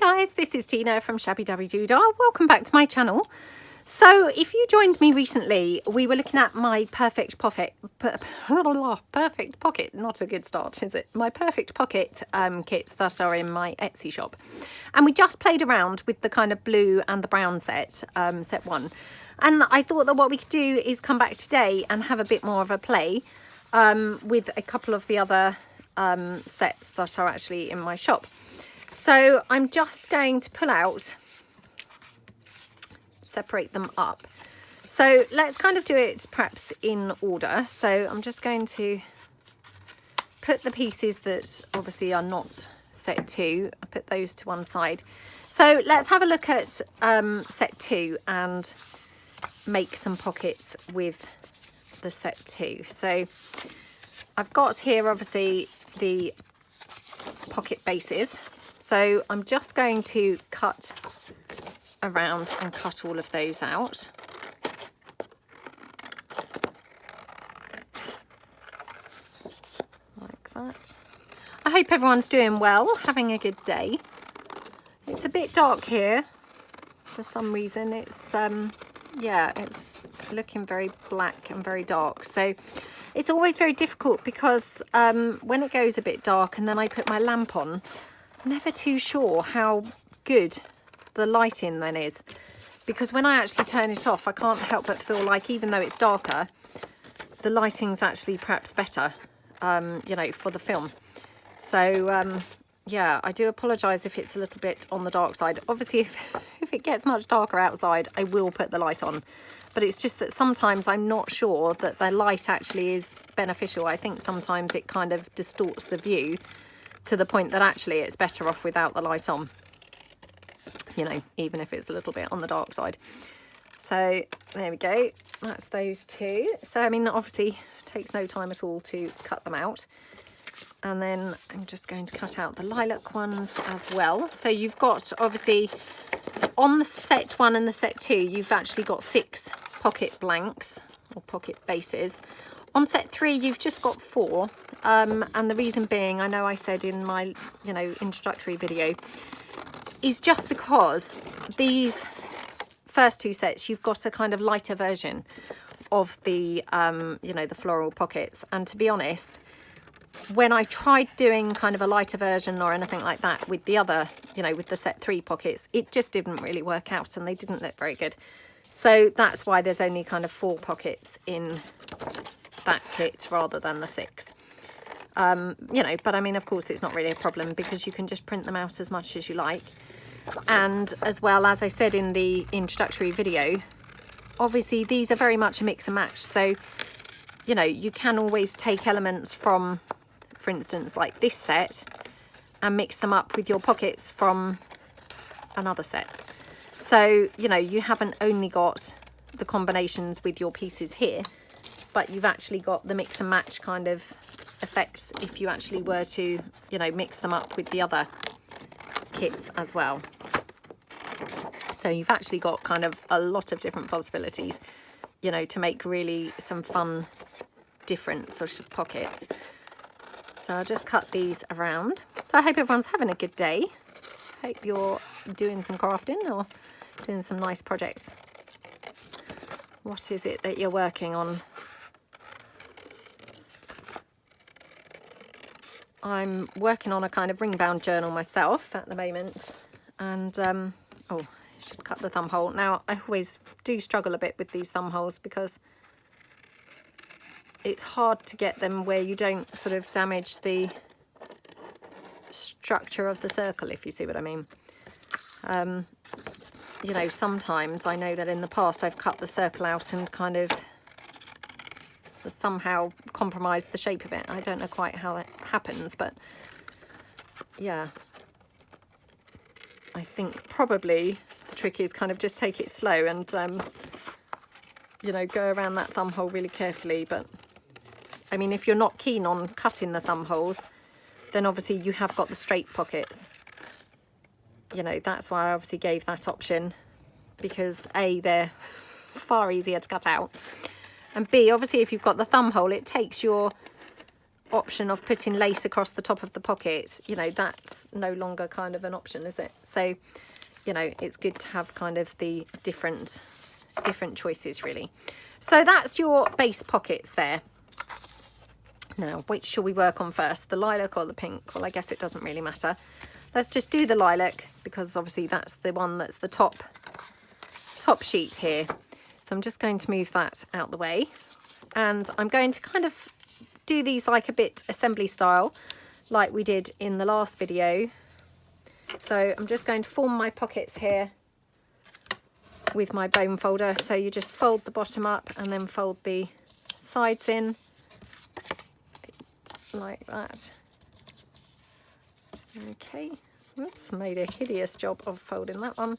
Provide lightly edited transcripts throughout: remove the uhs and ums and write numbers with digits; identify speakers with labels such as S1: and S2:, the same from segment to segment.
S1: guys, this is Tina from Shabbydabbydoodah. Welcome back to my channel. So if you joined me recently, we were looking at my perfect pocket, not a good start, is it? My perfect pocket kits that are in my Etsy shop. And we just played around with the kind of blue and the brown set, set one. And I thought that what we could do is come back today and have a bit more of a play with a couple of the other sets that are actually in my shop. So I'm just going to pull out, separate them up. So let's kind of do it perhaps in order. So I'm just going to put the pieces that obviously are not set 2, I put those to one side. So let's have a look at set 2 and make some pockets with the set 2. So I've got here obviously the pocket bases. So I'm just going to cut around and cut all of those out. Like that. I hope everyone's doing well, having a good day. It's a bit dark here for some reason. It's yeah, it's looking very black and very dark. So it's always very difficult because when it goes a bit dark and then I put my lamp on, I'm never too sure how good the lighting then is, because when I actually turn it off I can't help but feel like even though it's darker, the lighting's actually perhaps better, you know, for the film. So yeah, I do apologise if it's a little bit on the dark side. Obviously if it gets much darker outside I will put the light on, but it's just that sometimes I'm not sure that the light actually is beneficial. I think sometimes it kind of distorts the view to the point that actually it's better off without the light on, you know, even if it's a little bit on the dark side. So there we go, that's those two. So I mean, obviously it takes no time at all to cut them out. And then I'm just going to cut out the lilac ones as well. So you've got obviously on the set 1 and the set 2, you've actually got 6 pocket blanks or pocket bases. On set 3 you've just got 4, and the reason being, I know I said in my, you know, introductory video, is just because these first 2 sets you've got a kind of lighter version of the you know, the floral pockets. And to be honest, when I tried doing kind of a lighter version or anything like that with the other, you know, with the set 3 pockets, it just didn't really work out and they didn't look very good. So that's why there's only kind of 4 pockets in that kit rather than the 6. You know, but I mean, of course it's not really a problem because you can just print them out as much as you like. And as well, as I said in the introductory video, obviously these are very much a mix and match. So, you know, you can always take elements from, for instance, like this set and mix them up with your pockets from another set. So, you know, you haven't only got the combinations with your pieces here, but you've actually got the mix and match kind of effects if you actually were to, you know, mix them up with the other kits as well. So you've actually got kind of a lot of different possibilities, you know, to make really some fun different sort of pockets. So I'll just cut these around. So I hope everyone's having a good day. Hope you're doing some crafting or doing some nice projects. What is it that you're working on? I'm working on a kind of ring bound journal myself at the moment, and oh, I should cut the thumb hole. Now I always do struggle a bit with these thumb holes because it's hard to get them where you don't sort of damage the structure of the circle, if you see what I mean. You know, sometimes I know that in the past I've cut the circle out and kind of somehow compromised the shape of it. I don't know quite how that happens, but yeah, I think probably the trick is kind of just take it slow and you know, go around that thumb hole really carefully. But I mean, if you're not keen on cutting the thumb holes, then obviously you have got the straight pockets. You know, that's why I obviously gave that option, because A, they're far easier to cut out, and B, obviously if you've got the thumb hole, it takes your option of putting lace across the top of the pocket, you know, that's no longer kind of an option, is it? So, you know, it's good to have kind of the different choices, really. So that's your base pockets there. Now, which shall we work on first, the lilac or the pink? Well, I guess it doesn't really matter. Let's just do the lilac, because obviously that's the one that's the top sheet here. So I'm just going to move that out the way, and I'm going to kind of do these like a bit assembly style, like we did in the last video. So I'm just going to form my pockets here with my bone folder. So you just fold the bottom up and then fold the sides in like that. Okay, whoops, made a hideous job of folding that one.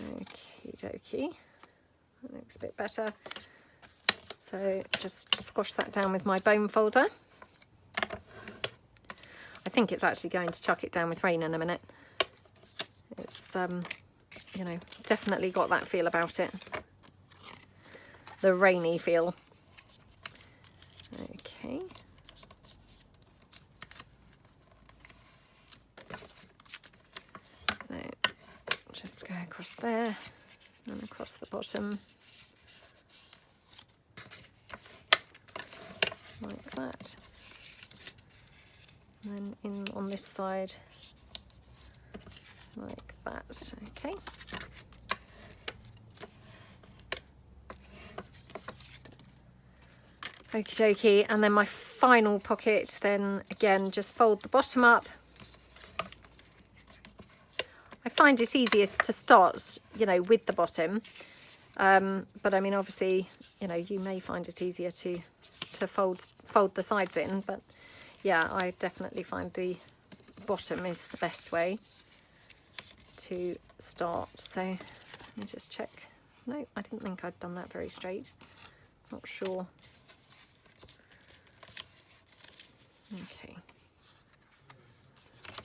S1: Okie dokie, that looks a bit better. So just squash that down with my bone folder. I think it's actually going to chuck it down with rain in a minute. It's, you know, definitely got that feel about it. The rainy feel. Okay. So just go across there and across the bottom. Like that. And then in on this side like that. Okay. Okie dokie, and then my final pocket, then again just fold the bottom up. I find it easiest to start, you know, with the bottom, but I mean obviously, you know, you may find it easier to fold the sides in, but yeah, I definitely find the bottom is the best way to start. So let me just check. No, I didn't think I'd done that very straight. Not sure. Okay,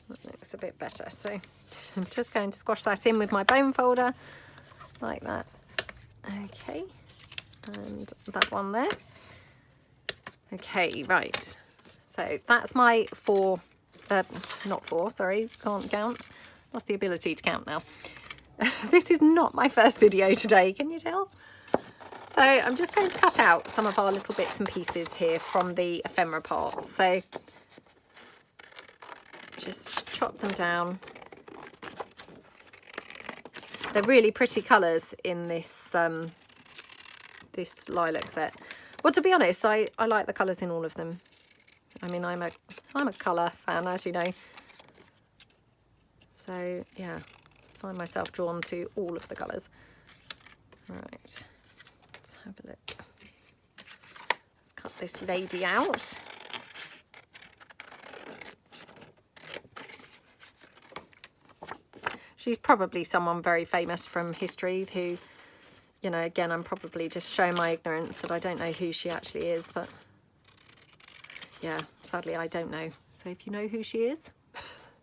S1: that looks a bit better. So I'm just going to squash that in with my bone folder like that. Okay, and that one there. Okay, right. So that's my not four, sorry, can't count. Lost the ability to count now. This is not my first video today, can you tell? So I'm just going to cut out some of our little bits and pieces here from the ephemera part. So just chop them down. They're really pretty colours in this this lilac set. Well, to be honest, I like the colours in all of them. I mean, I'm a colour fan, as you know. So yeah, find myself drawn to all of the colours. Right. Have a look. Let's cut this lady out. She's probably someone very famous from history who, you know, again, I'm probably just showing my ignorance that I don't know who she actually is, but yeah, sadly I don't know. So if you know who she is,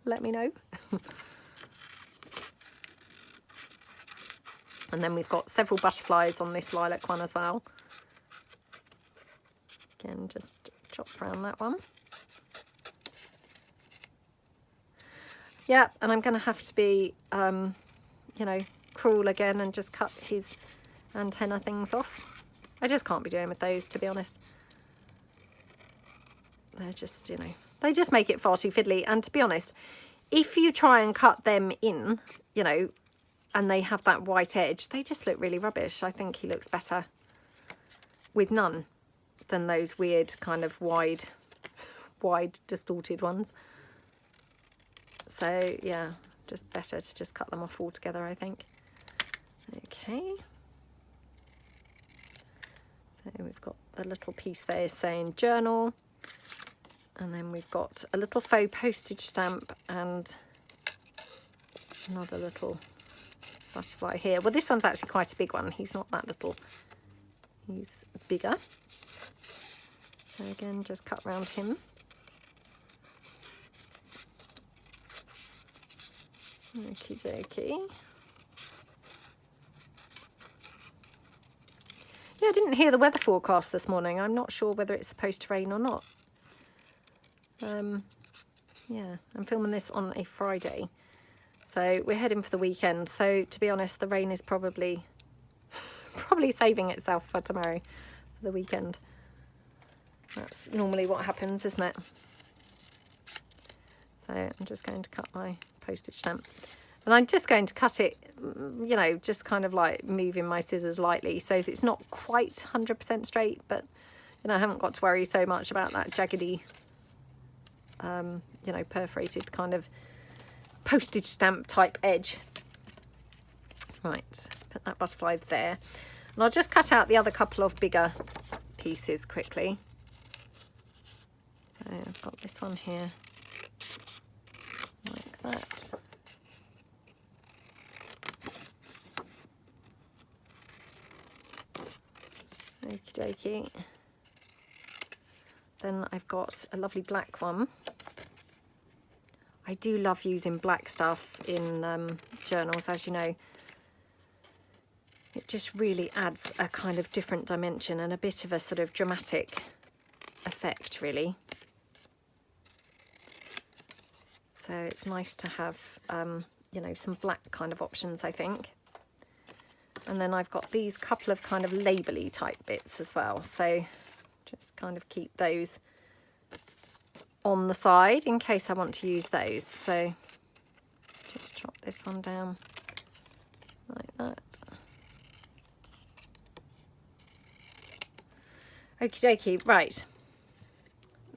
S1: let me know. And then we've got several butterflies on this lilac one as well. Again, just chop around that one. Yeah, and I'm going to have to be, you know, cruel again and just cut his antenna things off. I just can't be doing with those, to be honest. They're just, you know, they just make it far too fiddly. And to be honest, if you try and cut them in, you know, and they have that white edge, they just look really rubbish. I think he looks better with none than those weird kind of wide distorted ones. So yeah, just better to just cut them off altogether, I think. Okay. So we've got the little piece there saying journal, and then we've got a little faux postage stamp and another little butterfly here. Well, this one's actually quite a big one. He's not that little. He's bigger. So again, just cut round him. Okie dokie. Yeah, I didn't hear the weather forecast this morning. I'm not sure whether it's supposed to rain or not. Yeah, I'm filming this on a Friday, so we're heading for the weekend. So to be honest, the rain is probably saving itself for tomorrow, for the weekend. That's normally what happens, isn't it? So I'm just going to cut my postage stamp, and I'm just going to cut it, you know, just kind of like moving my scissors lightly, so it's not quite 100% straight, but you know, I haven't got to worry so much about that jaggedy, you know, perforated kind of postage stamp type edge. Right, put that butterfly there, and I'll just cut out the other couple of bigger pieces quickly. So I've got this one here, like that. Okie dokie. Then I've got a lovely black one. I do love using black stuff in journals, as you know. It just really adds a kind of different dimension and a bit of a sort of dramatic effect, really. So it's nice to have, you know, some black kind of options, I think. And then I've got these couple of kind of label-y type bits as well. So just kind of keep those on the side in case I want to use those. So just chop this one down like that. Okie dokie, right.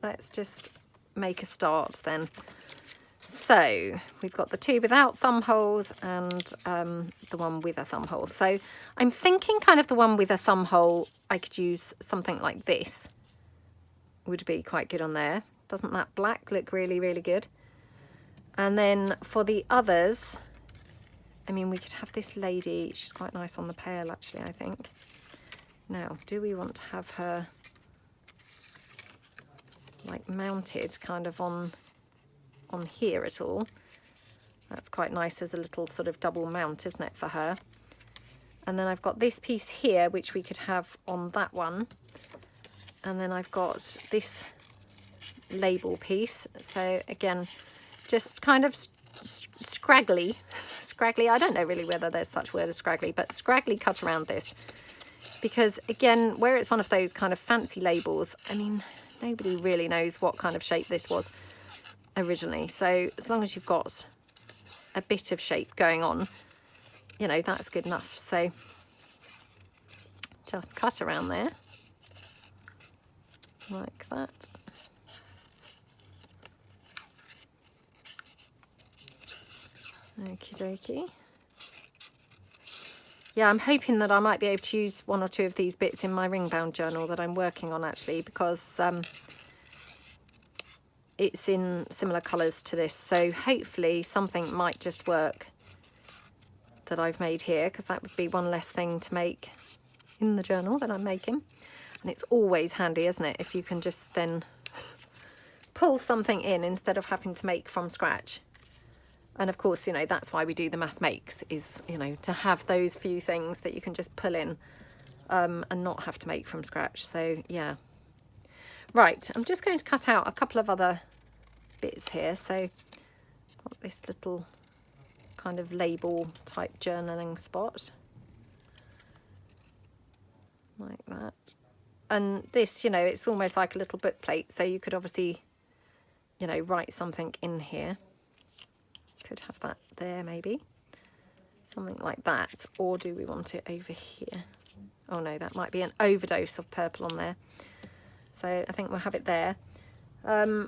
S1: Let's just make a start then. So we've got the two without thumb holes and the one with a thumb hole. So I'm thinking kind of the one with a thumb hole, I could use something like this. Would be quite good on there. Doesn't that black look really, really good? And then for the others, I mean, we could have this lady. She's quite nice on the pail, actually, I think. Now, do we want to have her like mounted kind of on here at all? That's quite nice as a little sort of double mount, isn't it, for her? And then I've got this piece here, which we could have on that one. And then I've got this label piece. So again, just kind of scraggly. I don't know really whether there's such word as scraggly, but scraggly cut around this. Because again, where it's one of those kind of fancy labels, I mean, nobody really knows what kind of shape this was originally. So as long as you've got a bit of shape going on, you know, that's good enough. So just cut around there like that. Okie dokie. Yeah, I'm hoping that I might be able to use one or two of these bits in my ring bound journal that I'm working on, actually, because it's in similar colours to this. So hopefully something might just work that I've made here, because that would be one less thing to make in the journal that I'm making. And it's always handy, isn't it, if you can just then pull something in instead of having to make from scratch. And of course, you know, that's why we do the mass makes, is, you know, to have those few things that you can just pull in and not have to make from scratch. So yeah. Right, I'm just going to cut out a couple of other bits here. So got this little kind of label type journaling spot like that. And this, you know, it's almost like a little book plate, so you could obviously, you know, write something in here. Could have that there maybe, something like that. Or do we want it over here? Oh no, that might be an overdose of purple on there. So I think we'll have it there.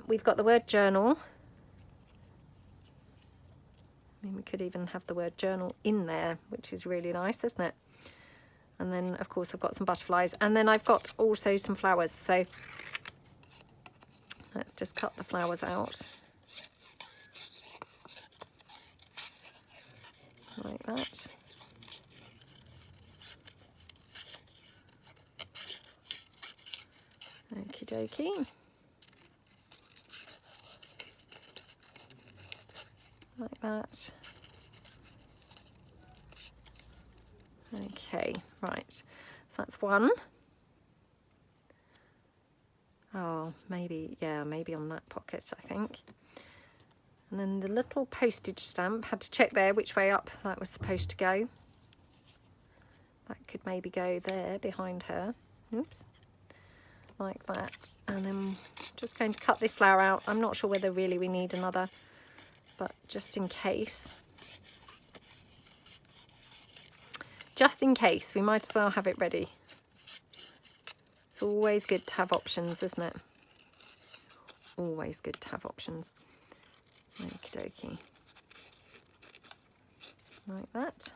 S1: We've got the word journal. I mean, we could even have the word journal in there, which is really nice, isn't it? And then, of course, I've got some butterflies. And then I've got also some flowers. So let's just cut the flowers out. Like that. Okie dokie. Like that. Okay, right. So that's one. Oh, maybe, yeah, maybe on that pocket, I think. And then the little postage stamp, had to check there which way up that was supposed to go. That could maybe go there behind her. Oops. Like that. And then just going to cut this flower out. I'm not sure whether really we need another, but just in case. Just in case, we might as well have it ready. It's always good to have options, isn't it? Always good to have options. Okie dokie. Like that.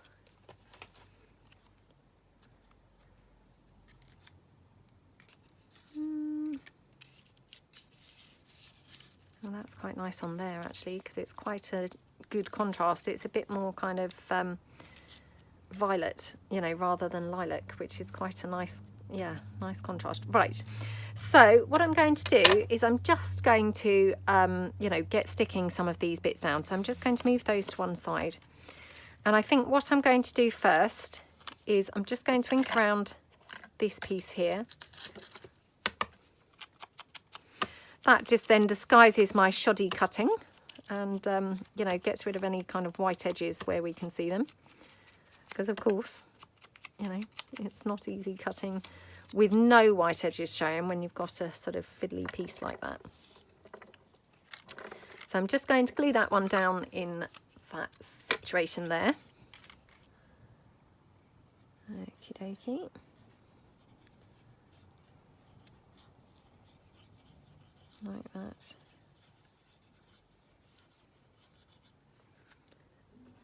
S1: Well, that's quite nice on there actually, because it's quite a good contrast. It's a bit more kind of violet, you know, rather than lilac, which is quite a nice, yeah, nice contrast. Right, so what I'm going to do is I'm just going to, you know, get sticking some of these bits down. So I'm just going to move those to one side. And I think what I'm going to do first is I'm just going to ink around this piece here. That just then disguises my shoddy cutting and, you know, gets rid of any kind of white edges where we can see them. Because, of course, you know, it's not easy cutting with no white edges showing when you've got a sort of fiddly piece like that. So I'm just going to glue that one down in that situation there. Okie dokie. Like that.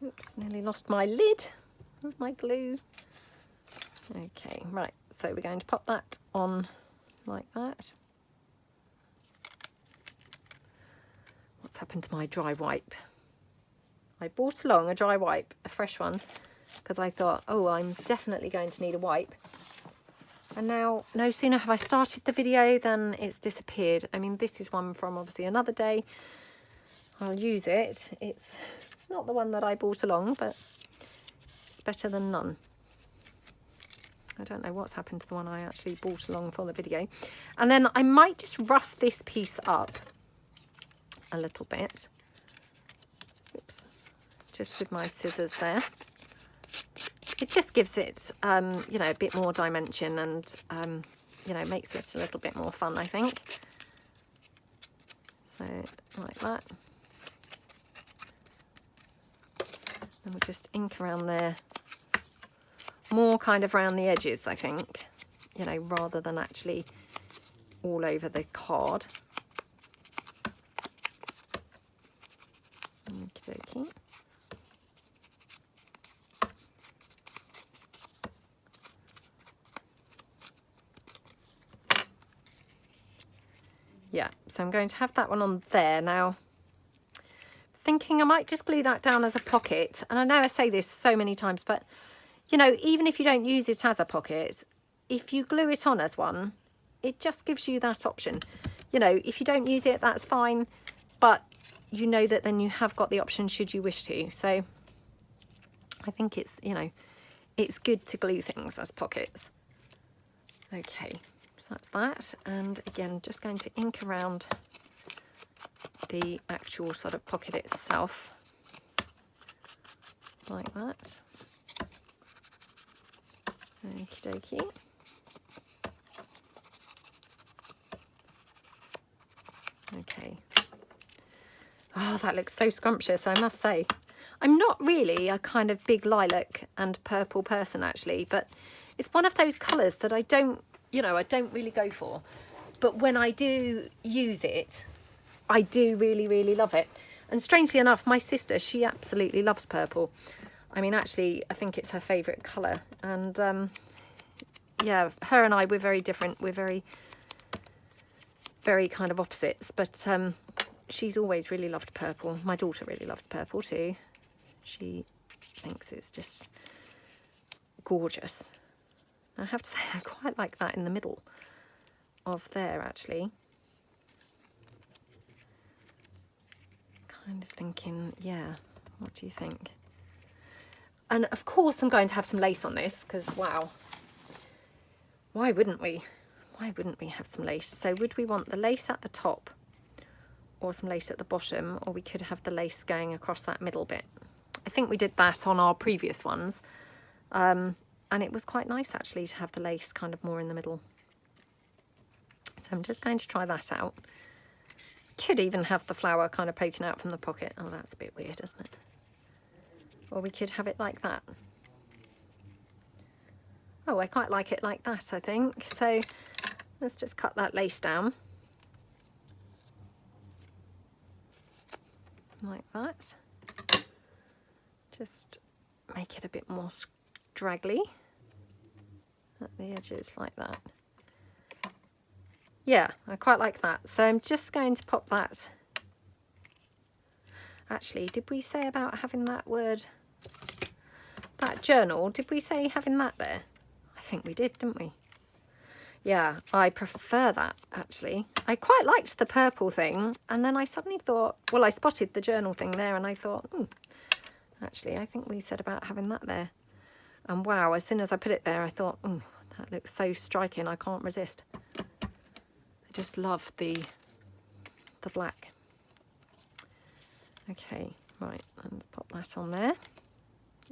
S1: Oops, nearly lost my lid with my glue. Okay, right, so we're going to pop that on like that. What's happened to my dry wipe? I brought along a dry wipe, a fresh one, because I thought, oh, I'm definitely going to need a wipe. And now, no sooner have I started the video than it's disappeared. I mean, this is one from obviously another day. I'll use it. It's not the one that I brought along, but it's better than none. I don't know what's happened to the one I actually brought along for the video. And then I might just rough this piece up a little bit. Oops. Just with my scissors there. It just gives it, you know, a bit more dimension and, you know, makes it a little bit more fun, I think. So, like that. And we'll just ink around there. More kind of around the edges, I think, you know, rather than actually all over the card. Okie dokie. Yeah, so I'm going to have that one on there now. Thinking I might just glue that down as a pocket. And I know I say this so many times, but you know, even if you don't use it as a pocket, if you glue it on as one, it just gives you that option. You know, if you don't use it, that's fine, but you know that then you have got the option should you wish to. So I think it's, you know, it's good to glue things as pockets. Okay. That's that, and again just going to ink around the actual sort of pocket itself like that. Okie dokie. Okay. Oh, that looks so scrumptious, I must say. I'm not really a kind of big lilac and purple person actually, but it's one of those colours that I don't, you know, I don't really go for. But when I do use it, I do really, really love it. And strangely enough, my sister, she absolutely loves purple. I mean, actually, I think it's her favourite colour. And yeah, her and I, we're very different. We're very, very kind of opposites. But she's always really loved purple. My daughter really loves purple too. She thinks it's just gorgeous. I have to say, I quite like that in the middle of there, actually. Kind of thinking, yeah, what do you think? And of course I'm going to have some lace on this, because wow, why wouldn't we? why wouldn't we have some lace? So would we want the lace at the top or some lace at the bottom, or we could have the lace going across that middle bit? I think we did that on our previous ones. And it was quite nice actually to have the lace kind of more in the middle. So I'm just going to try that out. Could even have the flower kind of poking out from the pocket. Oh, that's a bit weird, isn't it? Or we could have it like that. Oh, I quite like it like that, I think. So let's just cut that lace down. Like that. Just make it a bit more straggly at the edges like that. Yeah, I quite like that. So I'm just going to pop that. Actually, did we say about having that word, that journal, did we say having that there? I think we did, didn't we? Yeah, I prefer that actually. I quite liked the purple thing, and then I suddenly thought, well, I spotted the journal thing there and I thought, actually, I think we said about having that there. And wow, as soon as I put it there, I thought, that looks so striking, I can't resist. I just love the black. Okay, right, let's pop that on there.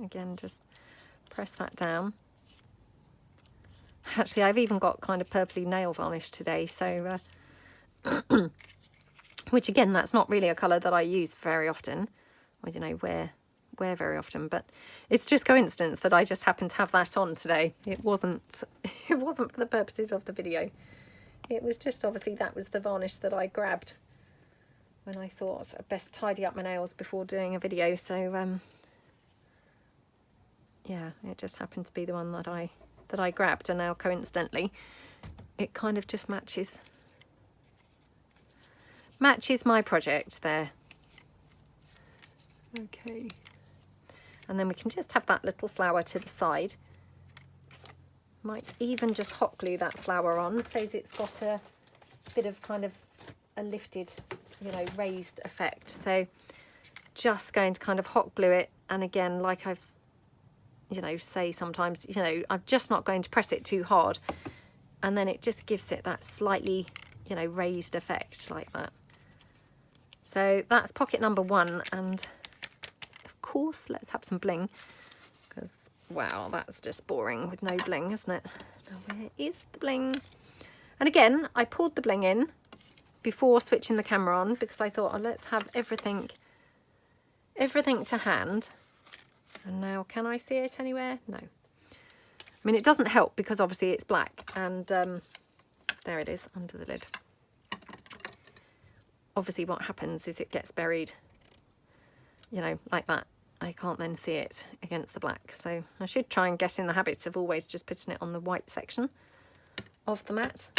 S1: Again, just press that down. Actually, I've even got kind of purpley nail varnish today, so which again, that's not really a colour that I use very often, or you know, wear very often, but it's just coincidence that I just happen to have that on today. It wasn't for the purposes of the video. It was just obviously that was the varnish that I grabbed when I thought I'd best tidy up my nails before doing a video. So yeah, it just happened to be the one that I grabbed, and now coincidentally it kind of just matches my project there. Okay, and then we can just have that little flower to the side. Might even just hot glue that flower on, so it's got a bit of kind of a lifted, you know, raised effect. So just going to kind of hot glue it, and again, like I've, you know, say sometimes, you know, I'm just not going to press it too hard, and then it just gives it that slightly, you know, raised effect like that. So that's pocket number 1, and of course let's have some bling, because wow, that's just boring with no bling, isn't it? Now, where is the bling? And again, I poured the bling in before switching the camera on, because I thought, oh, let's have everything to hand. And now, can I see it anywhere? No. I mean, it doesn't help because obviously it's black, and there it is under the lid. Obviously what happens is it gets buried, you know, like that. I can't then see it against the black. So I should try and get in the habit of always just putting it on the white section of the mat.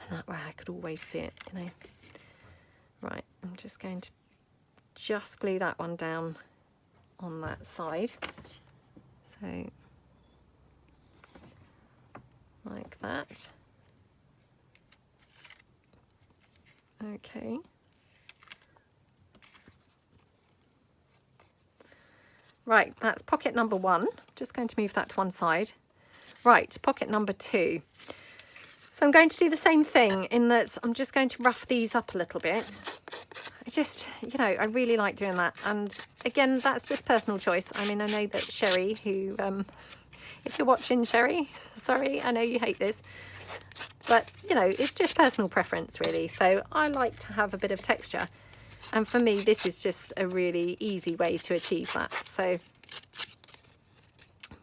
S1: And that way I could always see it, you know. Right, I'm just going to just glue that one down on that side. So like that. Okay. Right, that's pocket number 1. Just going to move that to one side. Right, pocket number 2. So I'm going to do the same thing in that I'm just going to rough these up a little bit. I just, you know, I really like doing that. And again, that's just personal choice. I mean, I know that Sheree, who, if you're watching, Sheree, sorry, I know you hate this. But, you know, it's just personal preference, really. So I like to have a bit of texture. And for me, this is just a really easy way to achieve that. So,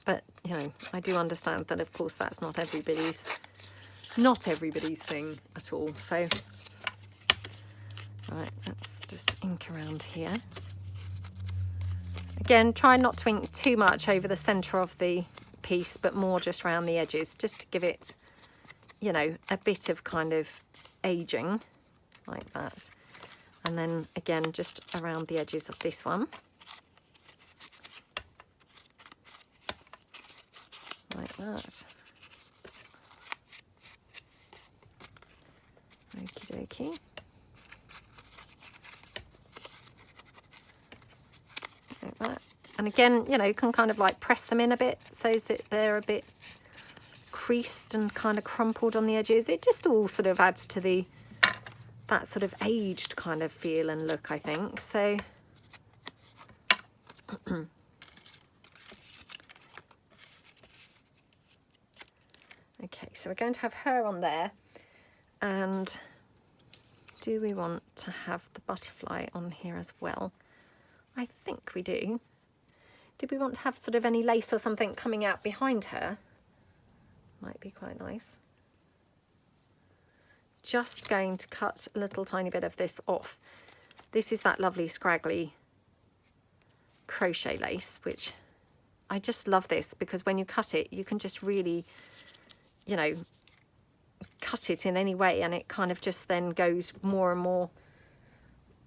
S1: but, you know, I do understand that, of course, that's not everybody's thing at all. So, right, let's just ink around here. Again, try not to ink too much over the centre of the piece, but more just around the edges, just to give it, you know, a bit of kind of aging like that. And then again, just around the edges of this one. Like that. Okie dokie. Like that. And again, you know, you can kind of like press them in a bit so that they're a bit creased and kind of crumpled on the edges. It just all sort of adds to that sort of aged kind of feel and look, I think. So okay, so we're going to have her on there, and do we want to have the butterfly on here as well? I think we do. Did we want to have sort of any lace or something coming out behind her? Might be quite nice. Just going to cut a little tiny bit of this off. This is that lovely scraggly crochet lace, which I just love this, because when you cut it, you can just really, you know, cut it in any way, and it kind of just then goes more and more,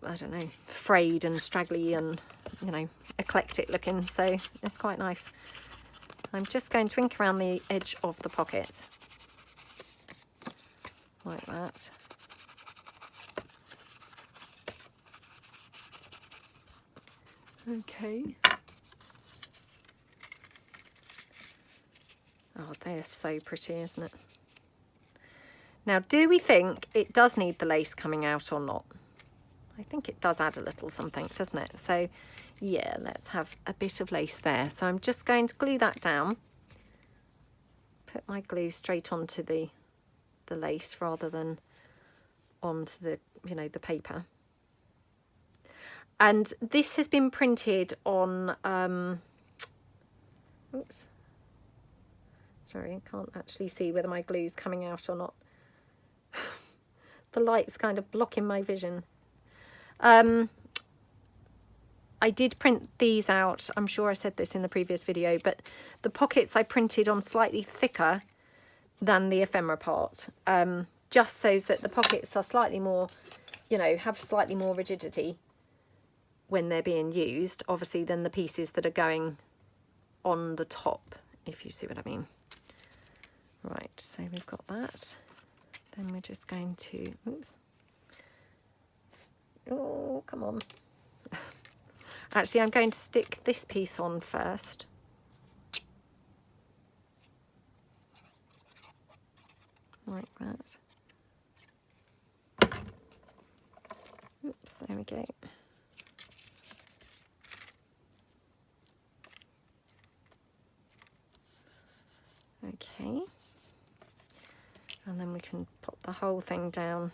S1: I don't know, frayed and straggly and, you know, eclectic looking. So it's quite nice. I'm just going to ink around the edge of the pocket like that. Okay. Oh, they're so pretty, isn't it? Now, do we think it does need the lace coming out or not? I think it does add a little something, doesn't it? So yeah, let's have a bit of lace there. So I'm just going to glue that down. Put my glue straight onto the lace rather than onto the, you know, the paper. And this has been printed on, oops, sorry, I can't actually see whether my glue's coming out or not. The light's kind of blocking my vision. I did print these out. I'm sure I said this in the previous video, but the pockets I printed on slightly thicker than the ephemera part, just so that the pockets are slightly more, you know, have slightly more rigidity when they're being used, obviously, than the pieces that are going on the top, if you see what I mean. Right, so we've got that. Then we're just going to, oops. Oh, come on. Actually, I'm going to stick this piece on first. Like that. Oops, there we go. Okay. And then we can pop the whole thing down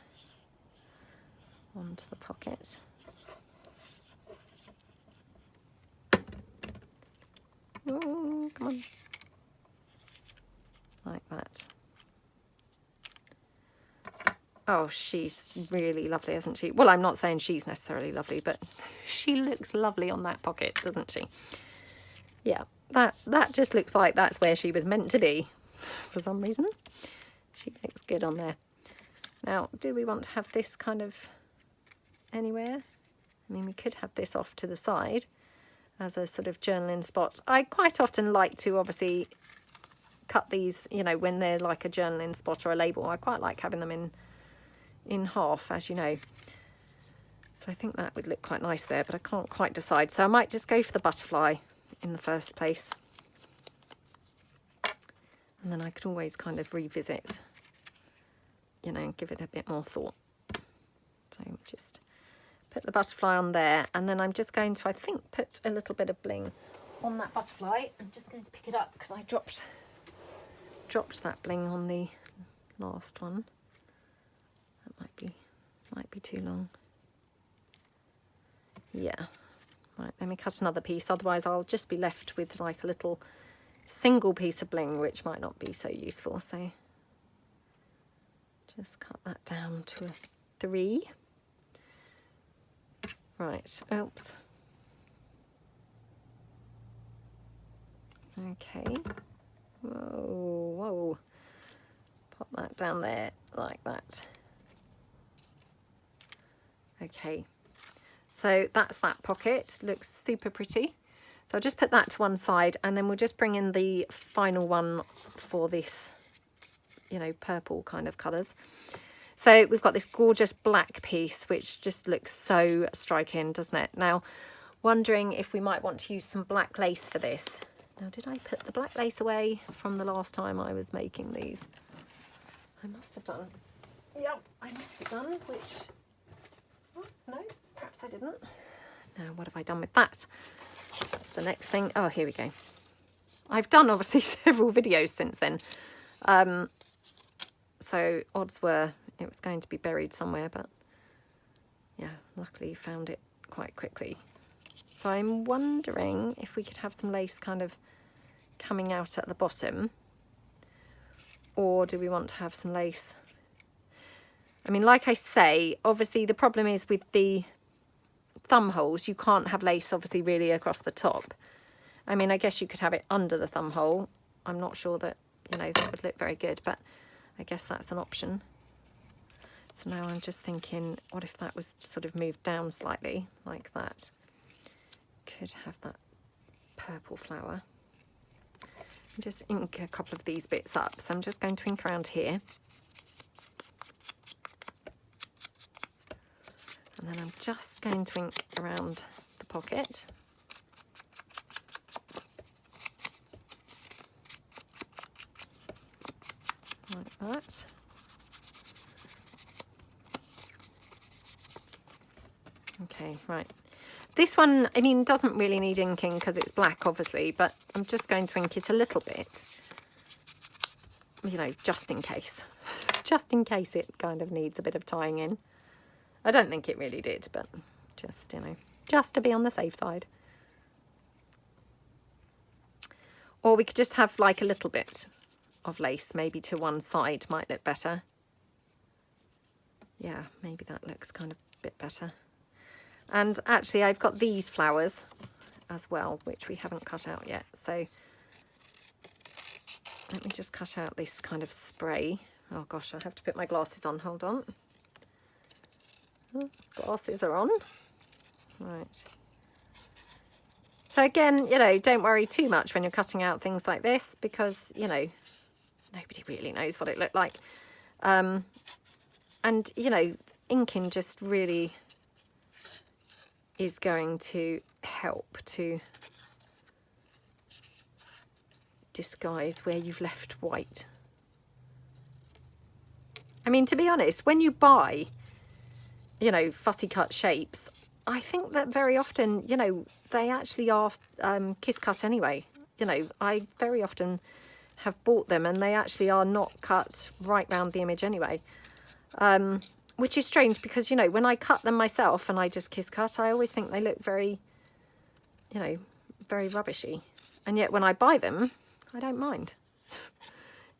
S1: onto the pocket. Oh, come on. Like that. Oh, she's really lovely, isn't she? Well, I'm not saying she's necessarily lovely, but she looks lovely on that pocket, doesn't she? Yeah, that just looks like that's where she was meant to be for some reason. She looks good on there. Now, do we want to have this kind of anywhere? I mean, we could have this off to the side as a sort of journaling spot. I quite often like to obviously cut these, you know, when they're like a journaling spot or a label. I quite like having them in half, as you know. So I think that would look quite nice there, but I can't quite decide. So I might just go for the butterfly in the first place. And then I could always kind of revisit, you know, and give it a bit more thought. So just put the butterfly on there, and then I'm just going to, I think, put a little bit of bling on that butterfly. I'm just going to pick it up because I dropped that bling on the last one. That might be too long. Yeah. Right, let me cut another piece, otherwise I'll just be left with like a little single piece of bling, which might not be so useful. So just cut that down to a 3. Right, oops. Okay. Whoa. Pop that down there like that. Okay. So that's that pocket. Looks super pretty. So I'll just put that to one side, and then we'll just bring in the final one for this, you know, purple kind of colours. So we've got this gorgeous black piece, which just looks so striking, doesn't it? Now, wondering if we might want to use some black lace for this. Now, did I put the black lace away from the last time I was making these? I must have done. Yep, I must have done, which, oh, no, perhaps I didn't. Now, what have I done with that? That's the next thing. Oh, here we go. I've done, obviously, several videos since then. So odds were it was going to be buried somewhere, but yeah, luckily found it quite quickly. So I'm wondering if we could have some lace kind of coming out at the bottom, or do we want to have some lace? I mean, like I say, obviously the problem is with the thumb holes, you can't have lace obviously really across the top. I mean, I guess you could have it under the thumb hole. I'm not sure that, you know, that would look very good, but I guess that's an option. So now I'm just thinking, what if that was sort of moved down slightly like that? Could have that purple flower. Just ink a couple of these bits up. So I'm just going to ink around here. And then I'm just going to ink around the pocket. Like that. Okay, right. This one, I mean, doesn't really need inking because it's black, obviously, but I'm just going to ink it a little bit, you know, just in case. Just in case it kind of needs a bit of tying in. I don't think it really did, but just, you know, just to be on the safe side. Or we could just have like a little bit of lace, maybe to one side might look better. Yeah, maybe that looks kind of a bit better. And actually I've got these flowers as well, which we haven't cut out yet. So let me just cut out this kind of spray. Oh gosh, I have to put my glasses on, hold on. Oh, glasses are on. Right. So again, you know, don't worry too much when you're cutting out things like this because, you know, nobody really knows what it looked like. And, you know, inking just really is going to help to disguise where you've left white. I mean, to be honest, when you buy, you know, fussy cut shapes, I think that very often, you know, they actually are kiss cut anyway. You know, I very often have bought them and they actually are not cut right round the image anyway. Which is strange because, you know, when I cut them myself and I just kiss cut, I always think they look very, you know, very rubbishy. And yet when I buy them, I don't mind.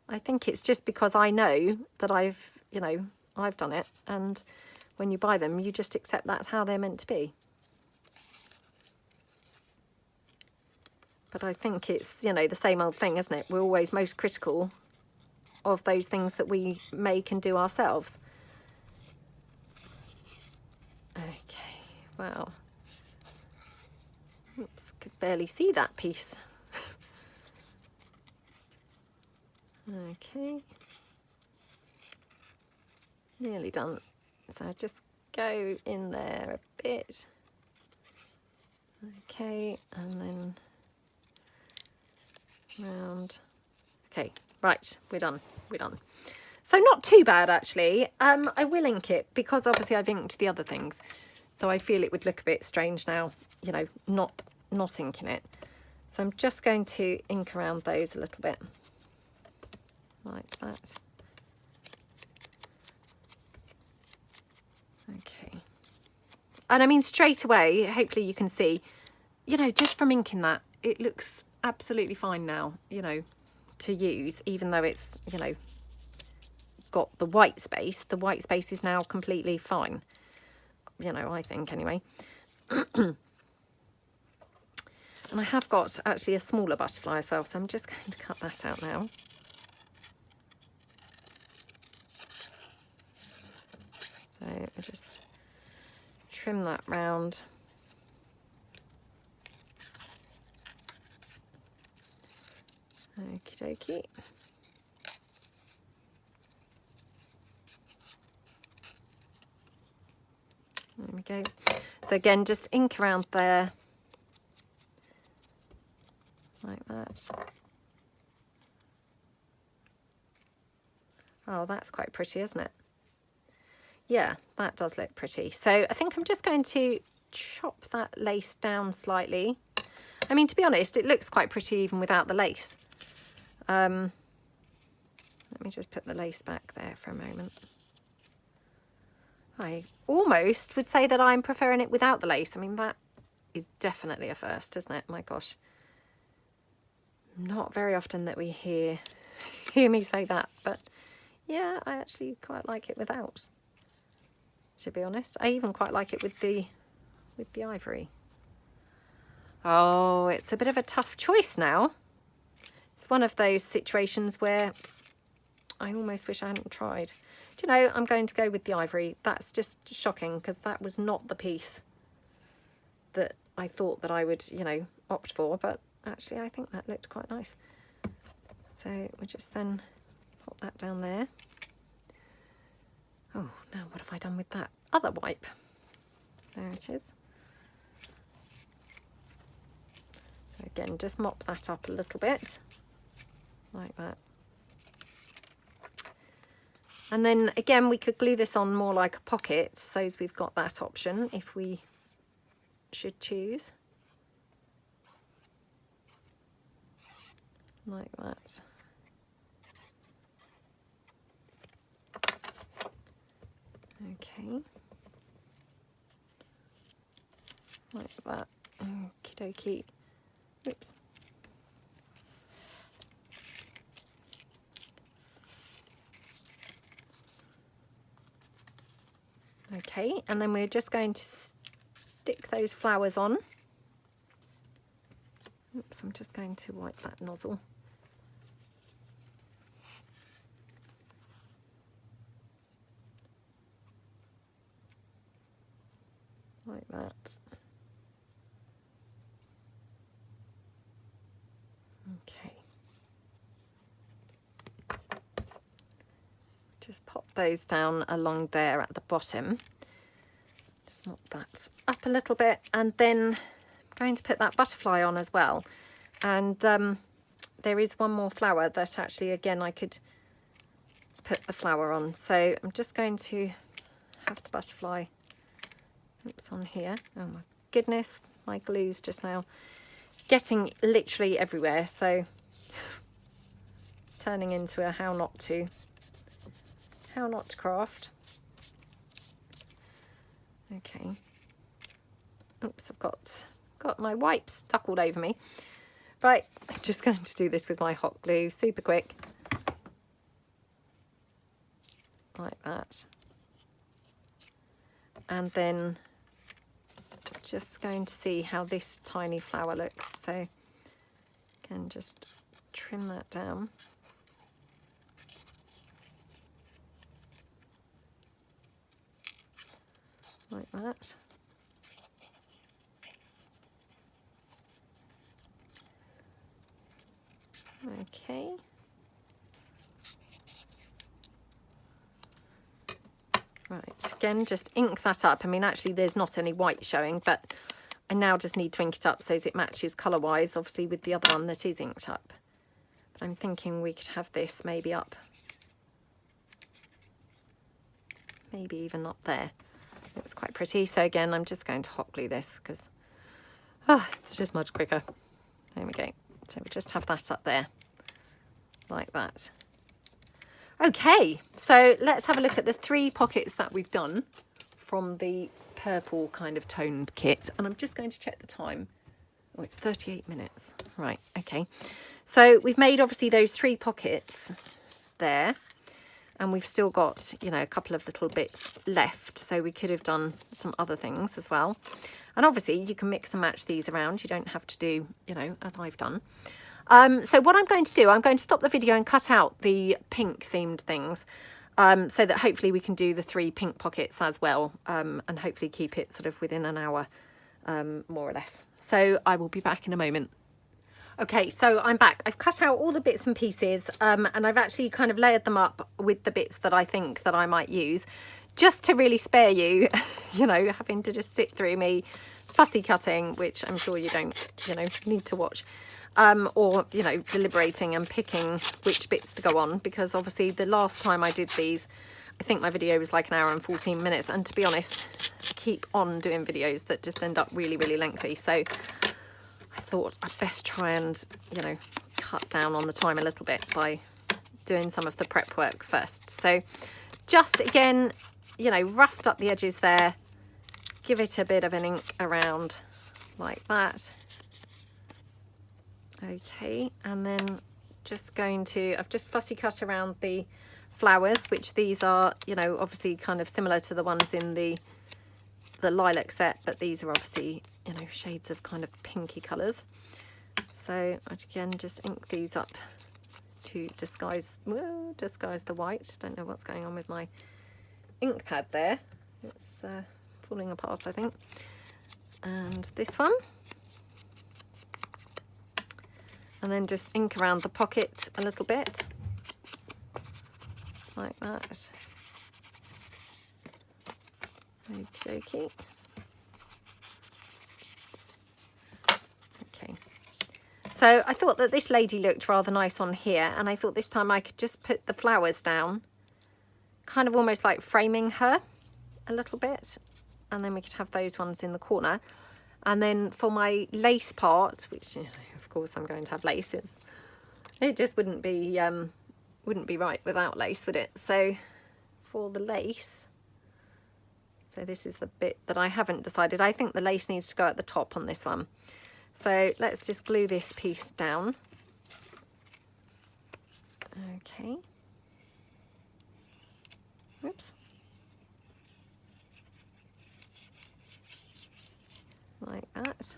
S1: I think it's just because I know that I've, you know, I've done it. And when you buy them, you just accept that's how they're meant to be. But I think it's, you know, the same old thing, isn't it? We're always most critical of those things that we make and do ourselves. Okay, well, oops, could barely see that piece. Okay, nearly done. So just go in there a bit. Okay, and then round. Okay, right, we're done. We're done. So not too bad actually. I will ink it because obviously I've inked the other things. So I feel it would look a bit strange now, you know, not inking it. So I'm just going to ink around those a little bit. Like that. Okay. And I mean straight away, hopefully you can see, you know, just from inking that, it looks absolutely fine now, you know, to use, even though it's, you know, got the white space. The white space is now completely fine, you know, I think anyway. And I have got actually a smaller butterfly as well, so I'm just going to cut that out now. So I just trim that round. Okie dokie. There we go. So again, just ink around there. like that. Oh, that's quite pretty, isn't it? Yeah, that does look pretty. So I think I'm just going to chop that lace down slightly. I mean, to be honest, it looks quite pretty even without the lace. Let me just put the lace back there for a moment. I almost would say that I'm preferring it without the lace. I mean, that is definitely a first, isn't it? My gosh. Not very often that we hear me say that, but yeah, I actually quite like it without, to be honest. I even quite like it with the ivory. Oh, it's a bit of a tough choice now. It's one of those situations where I almost wish I hadn't tried. Do you know, I'm going to go with the ivory. That's just shocking because that was not the piece that I thought that I would, you know, opt for, but actually I think that looked quite nice. So we'll just then pop that down there. Oh, now what have I done with that other wipe? There it is. Again, just mop that up a little bit, like that. And then again, we could glue this on more like a pocket, so we've got that option if we should choose. Like that. Okay. Like that. Okie dokie. Oops. Okay, and then we're just going to stick those flowers on. Oops, I'm just going to wipe that nozzle. Like that. Okay. Just pop those down along there at the bottom. Just mop that up a little bit, and then I'm going to put that butterfly on as well. And there is one more flower that actually, again, I could put the flower on. So I'm just going to have the butterfly, oops, on here. Oh my goodness, my glue's just now getting literally everywhere. So it's turning into a how not to craft. Okay. Oops, I've got my wipes stuck all over me. Right, I'm just going to do this with my hot glue, super quick. Like that. And then just going to see how this tiny flower looks. So again, just trim that down. Like that. Okay. Right, again, just ink that up. I mean, actually, there's not any white showing, but I now just need to ink it up so as it matches colour-wise, obviously, with the other one that is inked up. But I'm thinking we could have this maybe up. Maybe even up there. It's quite pretty. So again, I'm just going to hot glue this because it's just much quicker. There we go. So we just have that up there like that. Okay, so let's have a look at the 3 pockets that we've done from the purple kind of toned kit. And I'm just going to check the time. Oh, it's 38 minutes. Right, okay. So we've made obviously those 3 pockets there. And we've still got, you know, a couple of little bits left. So we could have done some other things as well. And obviously you can mix and match these around. You don't have to do, you know, as I've done. So what I'm going to do, I'm going to stop the video and cut out the pink themed things. So that hopefully we can do the 3 pink pockets as well. And hopefully keep it sort of within an hour, more or less. So I will be back in a moment. Okay, so I'm back. I've cut out all the bits and pieces and I've actually kind of layered them up with the bits that I think that I might use, just to really spare you, you know, having to just sit through me fussy cutting, which I'm sure you don't, you know, need to watch. or, you know, deliberating and picking which bits to go on, because obviously the last time I did these, I think my video was like 1 hour and 14 minutes. And to be honest, I keep on doing videos that just end up really, really lengthy. So I thought I'd best try and, you know, cut down on the time a little bit by doing some of the prep work first. So just again, you know, roughed up the edges there, give it a bit of an ink around like that. Okay, and then just going to, I've just fussy cut around the flowers, which these are, you know, obviously kind of similar to the ones in the lilac set, but these are obviously, you know, shades of kind of pinky colours. So again, just ink these up to disguise the white. Don't know what's going on with my ink pad there. It's falling apart, I think. And this one. And then just ink around the pocket a little bit, like that. Okie dokie. Okay. So I thought that this lady looked rather nice on here, and I thought this time I could just put the flowers down, kind of almost like framing her a little bit, and then we could have those ones in the corner. And then for my lace part, which, you know, of course I'm going to have laces, it just wouldn't be right without lace, would it? So for the lace, so this is the bit that I haven't decided. I think the lace needs to go at the top on this one. So let's just glue this piece down. Okay. Oops. Like that.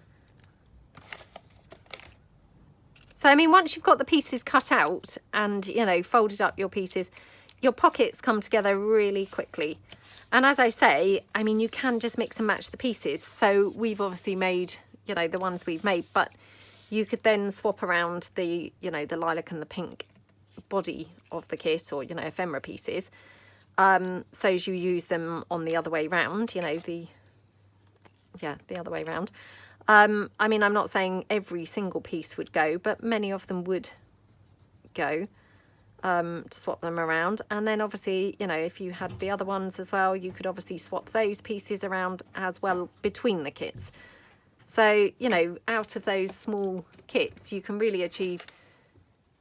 S1: So I mean, once you've got the pieces cut out and, you know, folded up your pieces, your pockets come together really quickly. And as I say, I mean, you can just mix and match the pieces. So we've obviously made, you know, the ones we've made, but you could then swap around the, you know, the lilac and the pink body of the kit, or, you know, ephemera pieces, so as you use them on the other way round, you know, the other way round. I mean, I'm not saying every single piece would go, but many of them would go, to swap them around. And then obviously, you know, if you had the other ones as well, you could obviously swap those pieces around as well between the kits. So, you know, out of those small kits, you can really achieve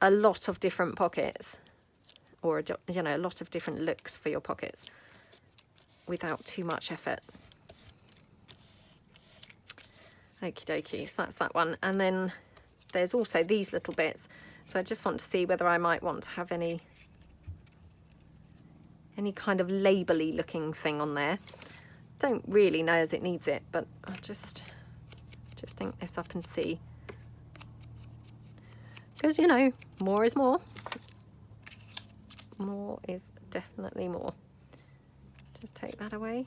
S1: a lot of different pockets, or, you know, a lot of different looks for your pockets without too much effort. Okie dokie, so that's that one. And then there's also these little bits. So I just want to see whether I might want to have any kind of label-y looking thing on there. Don't really know as it needs it, but I'll just ink this up and see. Because, you know, more is more. More is definitely more. Just take that away.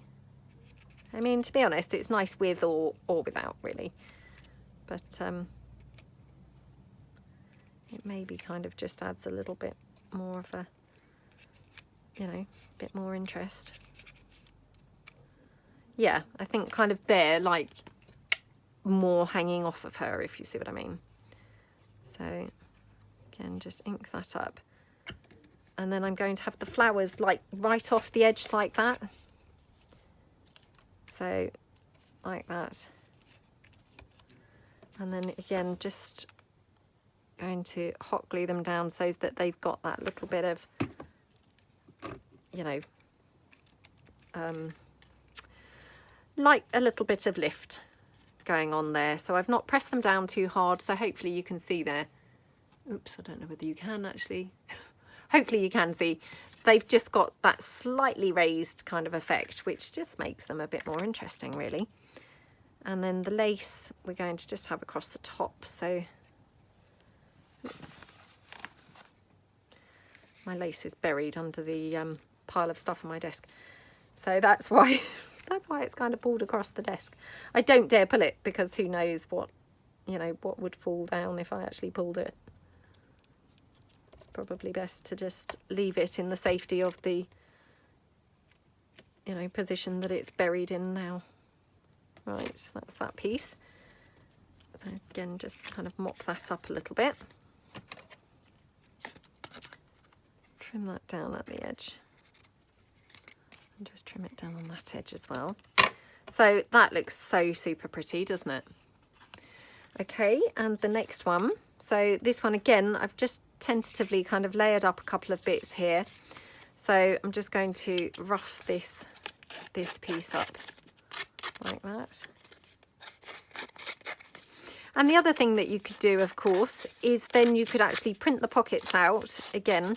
S1: I mean, to be honest, it's nice with or without, really. But it maybe kind of just adds a little bit more of a, you know, bit more interest. Yeah, I think kind of there, like, more hanging off of her, if you see what I mean. So, again, just ink that up. And then I'm going to have the flowers, like, right off the edge like that. So, like that. And then again, just going to hot glue them down so that they've got that little bit of, you know, like a little bit of lift going on there. So I've not pressed them down too hard, so hopefully you can see there. Oops, I don't know whether you can actually. Hopefully you can see. They've just got that slightly raised kind of effect, which just makes them a bit more interesting, really. And then the lace we're going to just have across the top. So, oops. My lace is buried under the pile of stuff on my desk. So that's why it's kind of pulled across the desk. I don't dare pull it because who knows what, you know, what would fall down if I actually pulled it. Probably best to just leave it in the safety of the, you know, position that it's buried in now. Right, so that's that piece. So again, just kind of mop that up a little bit. Trim that down at the edge. And just trim it down on that edge as well. So that looks so super pretty, doesn't it? Okay, and the next one. So this one again, I've just tentatively kind of layered up a couple of bits here. So I'm just going to rough this piece up like that. And the other thing that you could do, of course, is then you could actually print the pockets out again,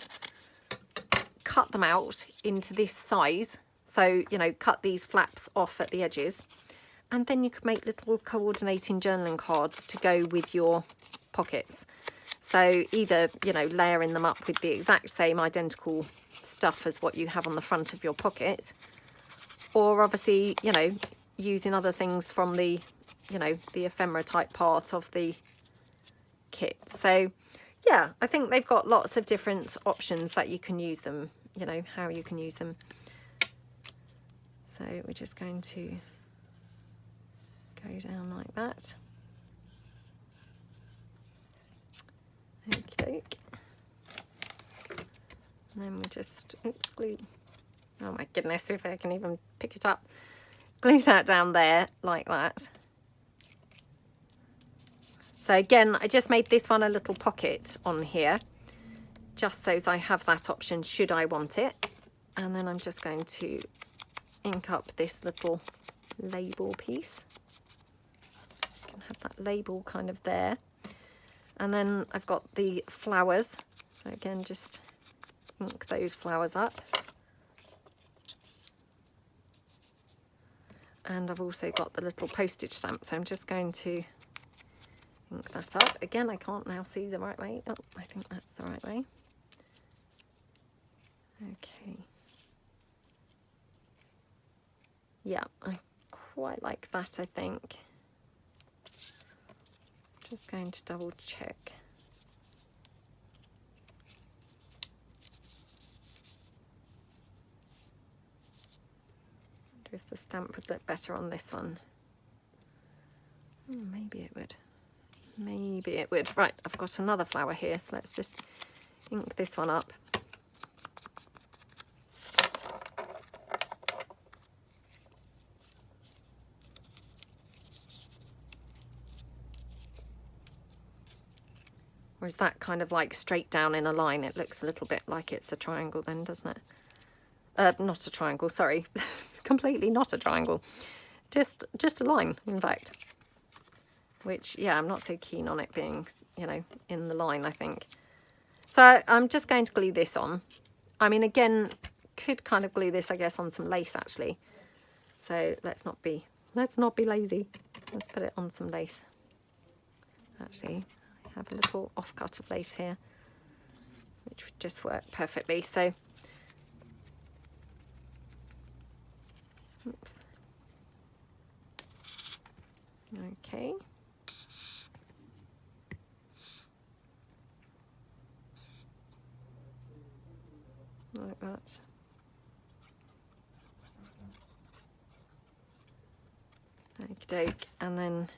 S1: cut them out into this size. So, you know, cut these flaps off at the edges, and then you could make little coordinating journaling cards to go with your pockets. So either, you know, layering them up with the exact same identical stuff as what you have on the front of your pocket, or obviously, you know, using other things from the, you know, the ephemera type part of the kit. So yeah, I think they've got lots of different options that you can use them, you know, how you can use them. So we're just going to go down like that. Okay. And then we just, oops, glue. Oh my goodness, if I can even pick it up. Glue that down there like that. So again, I just made this one a little pocket on here, just so as I have that option should I want it. And then I'm just going to ink up this little label piece. I can have that label kind of there. And then I've got the flowers. So again, just ink those flowers up. And I've also got the little postage stamp. So I'm just going to ink that up. Again, I can't now see the right way. Oh, I think that's the right way. Okay. Yeah, I quite like that, I think. Just going to double check. Wonder if the stamp would look better on this one. Maybe it would. Maybe it would. Right, I've got another flower here, so let's just ink this one up. Or is that kind of like straight down in a line? It looks a little bit like it's a triangle then, doesn't it? Not a triangle, sorry. Completely not a triangle. Just a line, in fact. Which, yeah, I'm not so keen on it being, you know, in the line, I think. So I'm just going to glue this on. I mean, again, could kind of glue this, I guess, on some lace, actually. So let's not be lazy. Let's put it on some lace. Actually, I have a little offcut of lace here, which would just work perfectly. So, oops. Okay. Like that. Okey-doke, and then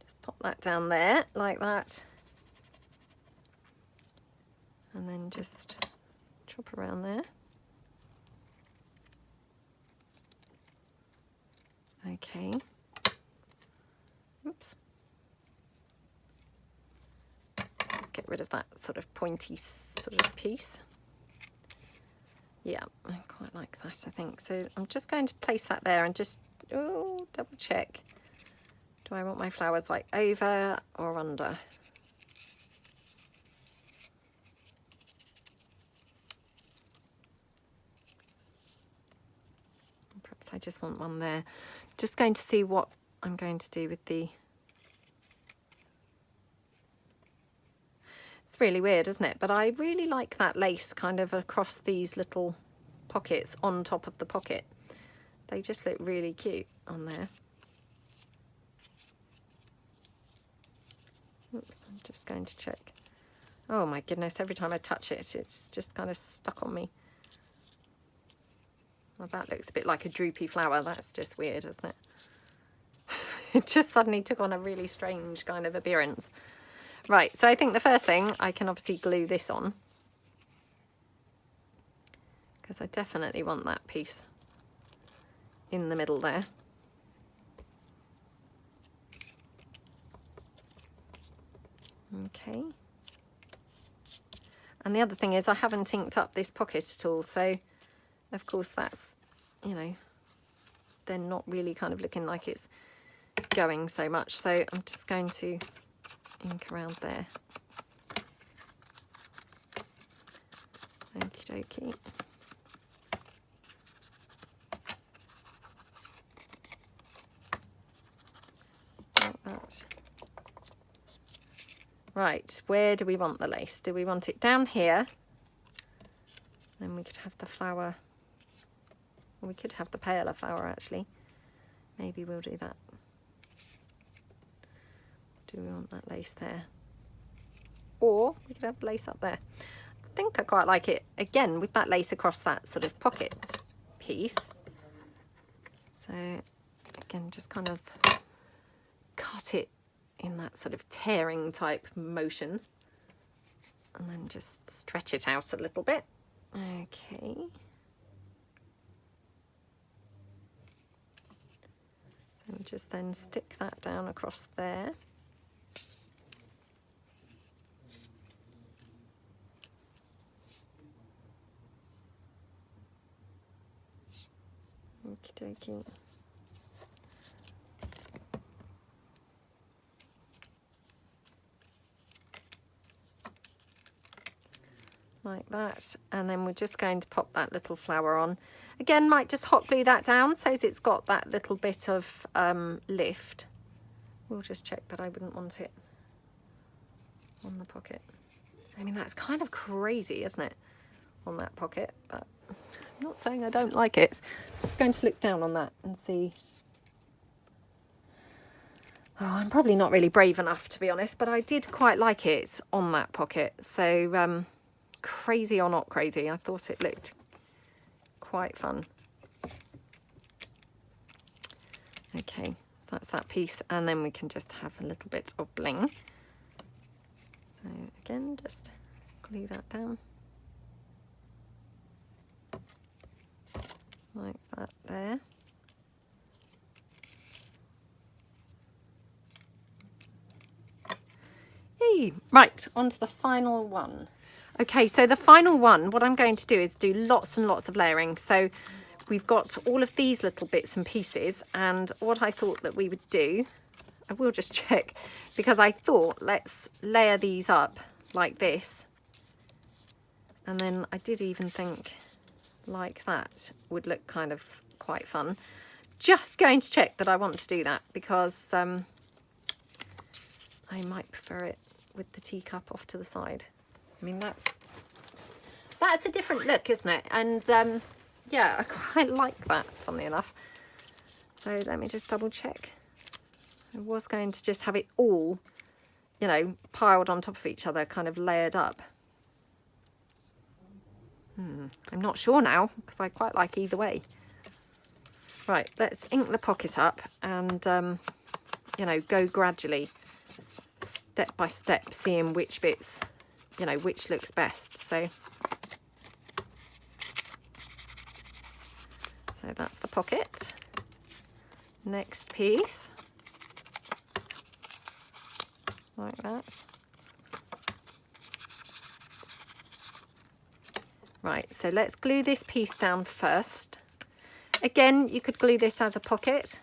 S1: just pop that down there like that, and then just chop around there. Okay. Oops. Just get rid of that sort of pointy sort of piece. Yeah, I quite like that, I think. So I'm just going to place that there and just double check. Do I want my flowers like over or under? Perhaps I just want one there. Just going to see what I'm going to do with the... It's really weird, isn't it? But I really like that lace kind of across these little pockets on top of the pocket. They just look really cute on there. Oops, I'm just going to check. Oh my goodness, every time I touch it, it's just kind of stuck on me. Well, that looks a bit like a droopy flower. That's just weird, isn't it? It just suddenly took on a really strange kind of appearance. Right, so I think the first thing, I can obviously glue this on, because I definitely want that piece in the middle there. Okay. And the other thing is I haven't inked up this pocket at all, so of course that's, you know, they're not really kind of looking like it's going so much. So I'm just going to ink around there. Okie dokie. Like that. Right, where do we want the lace? Do we want it down here? Then we could have the flower. Well, we could have the paler flower actually. Maybe we'll do that. Do we want that lace there? Or we could have the lace up there. I think I quite like it again with that lace across that sort of pocket piece. So again, just kind of cut it in that sort of tearing type motion and then just stretch it out a little bit. Okay. And just then stick that down across there. Okie dokie. Like that, and then we're just going to pop that little flower on. Again, might just hot glue that down so as it's got that little bit of lift. We'll just check that I wouldn't want it on the pocket. I mean, that's kind of crazy, isn't it, on that pocket, but I'm not saying I don't like it. I'm going to look down on that and see. Oh, I'm probably not really brave enough, to be honest, but I did quite like it on that pocket. So crazy or not crazy, I thought it looked quite fun. Okay, so that's that piece, and then we can just have a little bit of bling. So again, just glue that down like that there. Yay! Right, on to the final one. Okay, so the final one, what I'm going to do is do lots and lots of layering. So we've got all of these little bits and pieces, and what I thought that we would do, I will just check, because I thought let's layer these up like this. And then I did even think like that would look kind of quite fun. Just going to check that I want to do that, because I might prefer it with the teacup off to the side. I mean, that's a different look, isn't it? And yeah, I quite like that, funnily enough. So let me just double check. I was going to just have it all, you know, piled on top of each other, kind of layered up. I'm not sure now, because I quite like either way. Right, let's ink the pocket up and, you know, go gradually, step by step, seeing which bits, you know, which looks best. So that's the pocket. Next piece, like that. Right, so let's glue this piece down first. Again, you could glue this as a pocket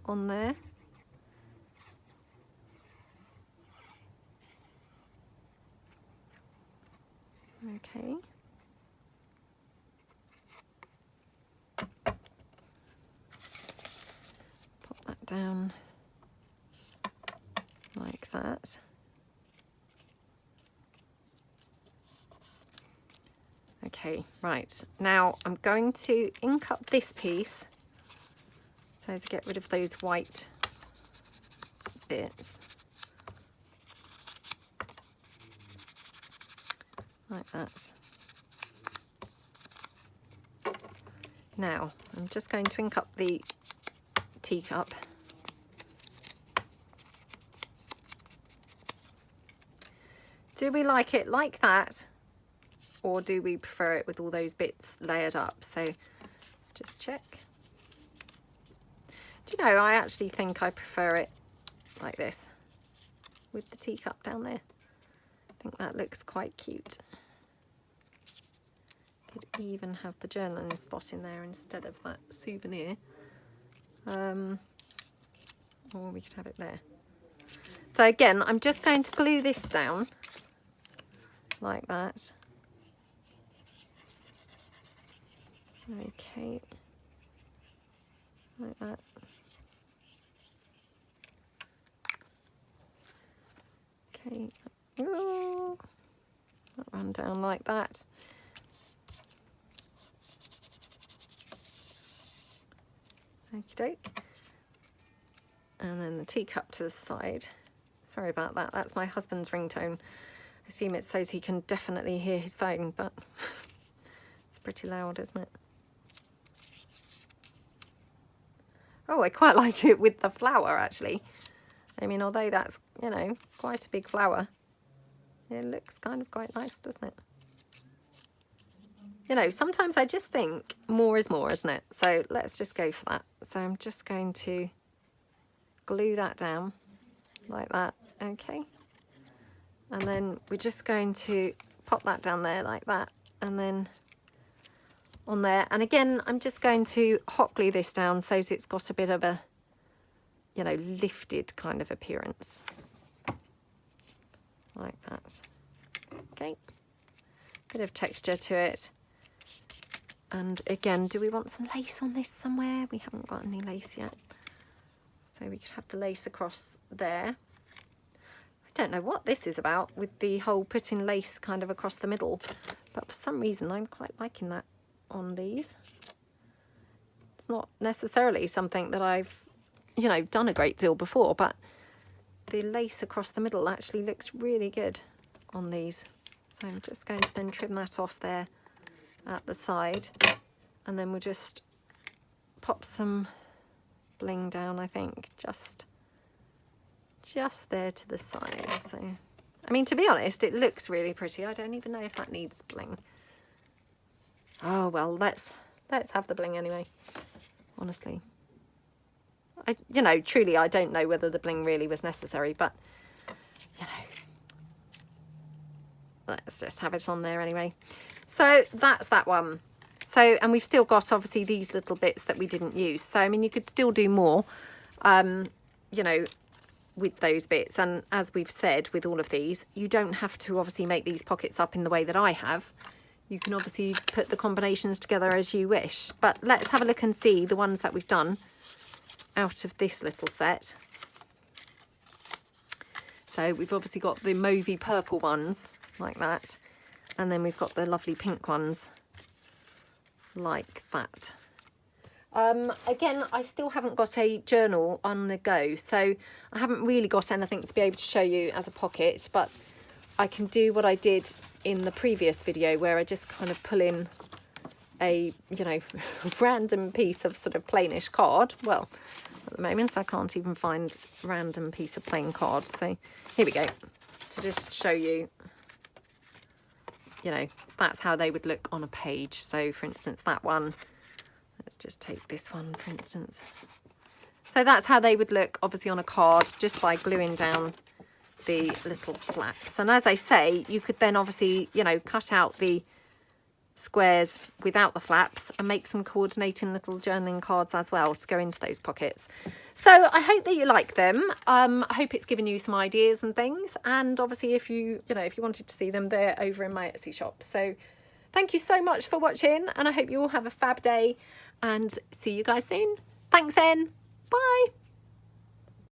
S1: on there. Okay. Pop that down like that. Okay, right. Now I'm going to ink up this piece so to get rid of those white bits. Like that. Now I'm just going to ink up the teacup. Do we like it like that, or do we prefer it with all those bits layered up? So let's just check. Do you know, I actually think I prefer it like this, with the teacup down there. I think that looks quite cute. Could even have the journaling spot in there instead of that souvenir. Or we could have it there. So again, I'm just going to glue this down like that. Okay, like that. Okay, ooh, that run down like that. Okie doke. And then the teacup to the side. Sorry about that, that's my husband's ringtone. I assume it's so he can definitely hear his phone, but it's pretty loud, isn't it? Oh, I quite like it with the flower, actually. I mean, although that's, you know, quite a big flower, it looks kind of quite nice, doesn't it? You know, sometimes I just think more is more, isn't it? So let's just go for that. So I'm just going to glue that down like that, okay? And then we're just going to pop that down there like that, and then on there. And again, I'm just going to hot glue this down so it's got a bit of a, you know, lifted kind of appearance. Like that. Okay. Bit of texture to it. And again, do we want some lace on this somewhere? We haven't got any lace yet. So we could have the lace across there. I don't know what this is about with the whole putting lace kind of across the middle, but for some reason I'm quite liking that on these. It's not necessarily something that I've, you know, done a great deal before, but the lace across the middle actually looks really good on these. So I'm just going to then trim that off there at the side, and then we'll just pop some bling down, I think, just there to the side. So, I mean, to be honest, it looks really pretty. I don't even know if that needs bling. Oh well, let's have the bling anyway. Honestly, you know, truly, I don't know whether the bling really was necessary, but you know, let's just have it on there anyway. So that's that one. So, and we've still got obviously these little bits that we didn't use. So, I mean, you could still do more, you know, with those bits. And as we've said, with all of these, you don't have to obviously make these pockets up in the way that I have. You can obviously put the combinations together as you wish. But let's have a look and see the ones that we've done out of this little set. So we've obviously got the mauvey purple ones like that. And then we've got the lovely pink ones like that. Again, I still haven't got a journal on the go, so I haven't really got anything to be able to show you as a pocket, but I can do what I did in the previous video where I just kind of pull in a, you know, random piece of sort of plainish card. Well, at the moment I can't even find a random piece of plain card, so here we go, to just show you, you know, that's how they would look on a page. So for instance, that one, let's just take this one for instance. So that's how they would look obviously on a card, just by gluing down the little flaps. And as I say, you could then obviously, you know, cut out the squares without the flaps and make some coordinating little journaling cards as well to go into those pockets. So I hope that you like them. I hope it's given you some ideas and things, and obviously if you wanted to see them, they're over in my Etsy shop. So thank you so much for watching, and I hope you all have a fab day and see you guys soon. Thanks then, bye.